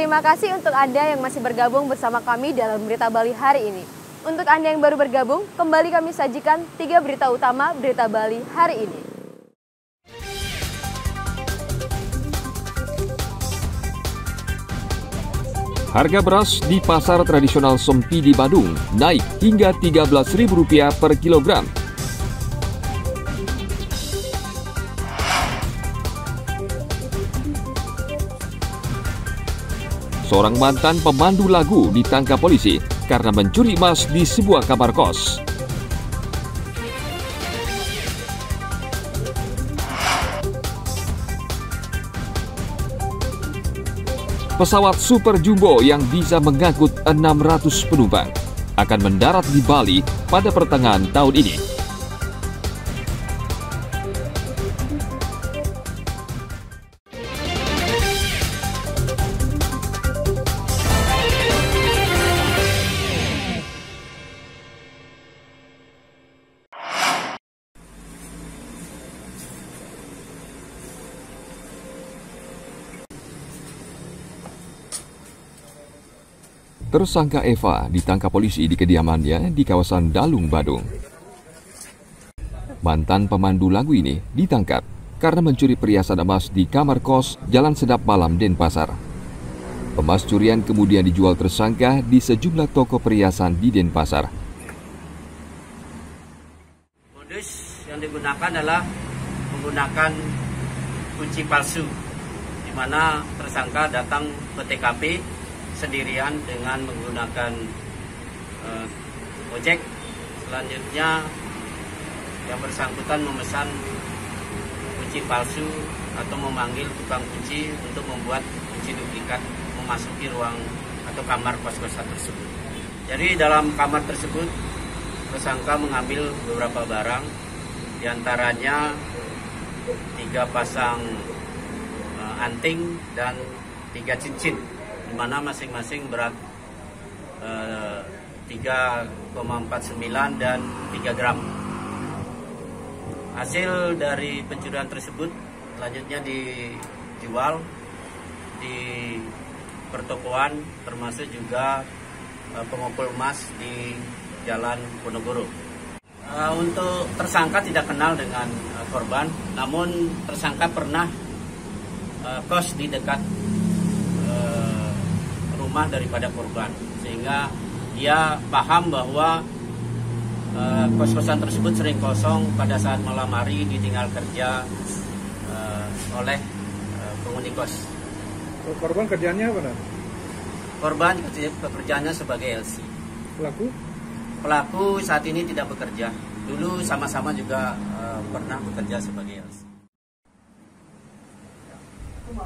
Terima kasih untuk Anda yang masih bergabung bersama kami dalam Berita Bali hari ini. Untuk Anda yang baru bergabung, kembali kami sajikan 3 berita utama Berita Bali hari ini. Harga beras di pasar tradisional Sempi di Badung naik hingga Rp13.000 per kilogram. Seorang mantan pemandu lagu ditangkap polisi karena mencuri emas di sebuah kamar kos. Pesawat Super Jumbo yang bisa mengangkut 600 penumpang akan mendarat di Bali pada pertengahan tahun ini. Tersangka Eva ditangkap polisi di kediamannya di kawasan Dalung, Badung. Mantan pemandu lagu ini ditangkap karena mencuri perhiasan emas di kamar kos Jalan Sedap Malam, Denpasar. Emas curian kemudian dijual tersangka di sejumlah toko perhiasan di Denpasar. Modus yang digunakan adalah menggunakan kunci palsu, di mana tersangka datang ke TKP sendirian dengan menggunakan ojek. Selanjutnya yang bersangkutan memesan kunci palsu atau memanggil tukang kunci untuk membuat kunci duplikat memasuki ruang atau kamar kos-kosan tersebut. Jadi dalam kamar tersebut tersangka mengambil beberapa barang, diantaranya 3 pasang anting dan 3 cincin, di mana masing-masing berat 3,49 dan 3 gram. Hasil dari pencurian tersebut selanjutnya dijual di pertokoan, termasuk juga pengumpul emas di Jalan Ponorogo. Untuk tersangka tidak kenal dengan korban, namun tersangka pernah kos di dekat rumah daripada korban, sehingga dia paham bahwa kos-kosan tersebut sering kosong pada saat malam hari ditinggal kerja oleh penghuni kos. Korban kerjanya apa? Korban pekerjaannya sebagai LC. Pelaku saat ini tidak bekerja. Dulu sama-sama juga pernah bekerja sebagai LC.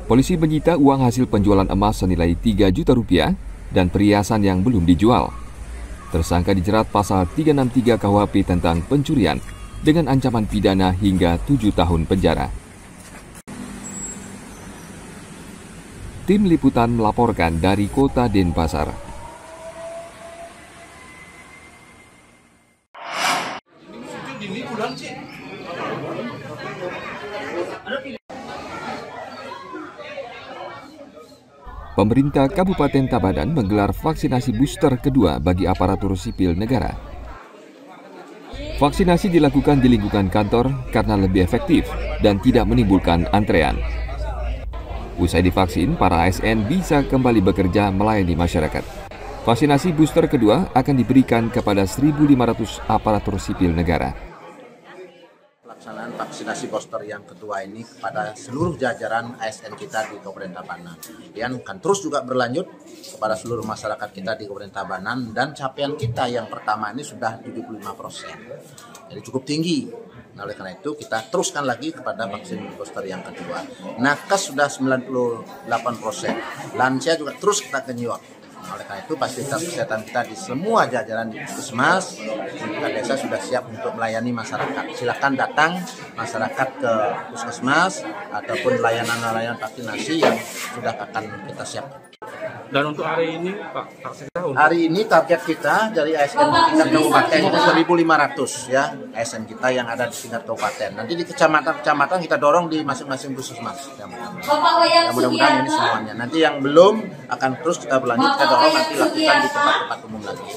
Polisi menyita uang hasil penjualan emas senilai Rp3 juta dan perhiasan yang belum dijual. Tersangka dijerat pasal 363 KUHP tentang pencurian dengan ancaman pidana hingga 7 tahun penjara. Tim Liputan melaporkan dari Kota Denpasar. Pemerintah Kabupaten Tabanan menggelar vaksinasi booster kedua bagi aparatur sipil negara. Vaksinasi dilakukan di lingkungan kantor karena lebih efektif dan tidak menimbulkan antrean. Usai divaksin, para ASN bisa kembali bekerja melayani masyarakat. Vaksinasi booster kedua akan diberikan kepada 1.500 aparatur sipil negara. Pelaksanaan vaksinasi booster yang kedua ini kepada seluruh jajaran ASN kita di Kabupaten Tabanan. Dan akan terus juga berlanjut kepada seluruh masyarakat kita di Kabupaten Tabanan, dan capaian kita yang pertama ini sudah 75%. Jadi cukup tinggi. Nah, oleh karena itu kita teruskan lagi kepada vaksin booster yang kedua. Nakes sudah 98%. Lansia juga terus kita kenyot. Nah, oleh karena itu fasilitas kesehatan kita di semua jajaran di Puskesmas, di desa sudah siap untuk melayani masyarakat. Silakan datang masyarakat ke Puskesmas ataupun layanan-layanan vaksinasi yang sudah akan kita siapkan. Dan untuk hari ini, Pak Kapolsek, Hari ini target kita dari ASN di tingkat kabupaten itu 1.500 ya ASN kita yang ada di tingkat kabupaten. Nanti di kecamatan kita dorong di masing-masing puskesmas. Ya, mudah-mudahan ini semuanya. Nanti yang belum akan terus kita berlanjut, kita dorong nanti lakukan di tempat-tempat umum lagi.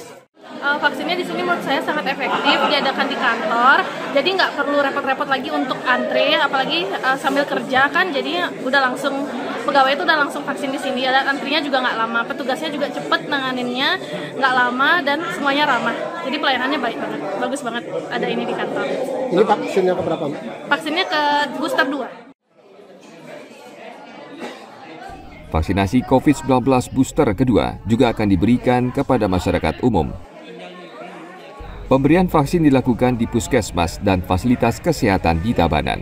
Vaksinnya di sini menurut saya sangat efektif, diadakan di kantor, jadi nggak perlu repot-repot lagi untuk antre, apalagi sambil kerja kan, jadi udah langsung pegawai itu udah langsung vaksin di sini. Dan antrinya juga nggak lama, petugasnya juga cepet nanganinnya, nggak lama dan semuanya ramah. Jadi pelayanannya baik banget, bagus banget ada ini di kantor. Ini vaksinnya ke berapa? Vaksinnya ke booster 2. Vaksinasi COVID-19 booster kedua juga akan diberikan kepada masyarakat umum. Pemberian vaksin dilakukan di puskesmas dan fasilitas kesehatan di Tabanan.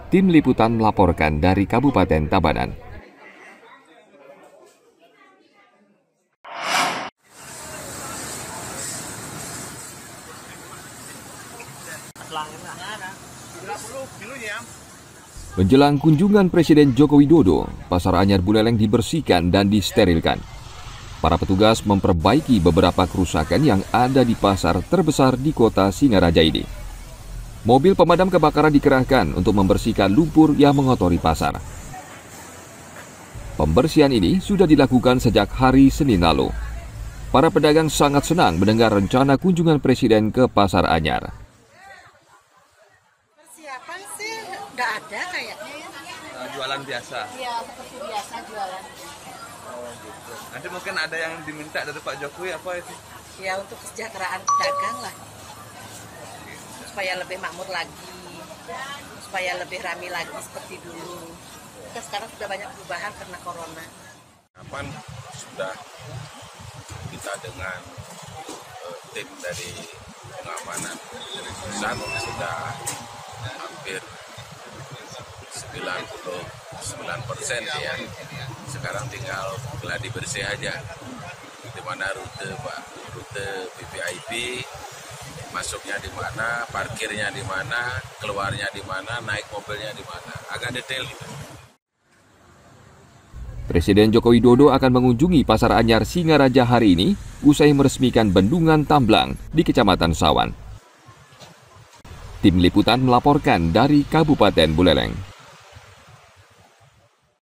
Tim Liputan melaporkan dari Kabupaten Tabanan. Menjelang kunjungan Presiden Joko Widodo, Pasar Anyar Buleleng dibersihkan dan disterilkan. Para petugas memperbaiki beberapa kerusakan yang ada di pasar terbesar di kota Singaraja ini. Mobil pemadam kebakaran dikerahkan untuk membersihkan lumpur yang mengotori pasar. Pembersihan ini sudah dilakukan sejak hari Senin lalu. Para pedagang sangat senang mendengar rencana kunjungan Presiden ke Pasar Anyar. Persiapan sih udah ada kayaknya ya. Jualan biasa? Iya, seperti biasa jualan. Oh gitu. Nanti mungkin ada yang diminta dari Pak Jokowi apa itu? Ya untuk kesejahteraan pedagang lah. Supaya lebih makmur lagi, supaya lebih ramai lagi seperti dulu. Kita sekarang sudah banyak perubahan karena corona. Kapan sudah kita dengan tim dari pengamanan dari perusahaan sudah hampir 99% ya. Sekarang tinggal geladi bersih aja. Di mana rute VVIP, masuknya di mana, parkirnya di mana, keluarnya di mana, naik mobilnya di mana. Agak detail gitu. Presiden Joko Widodo akan mengunjungi Pasar Anyar Singaraja hari ini usai meresmikan bendungan Tamblang di Kecamatan Sawan. Tim Liputan melaporkan dari Kabupaten Buleleng.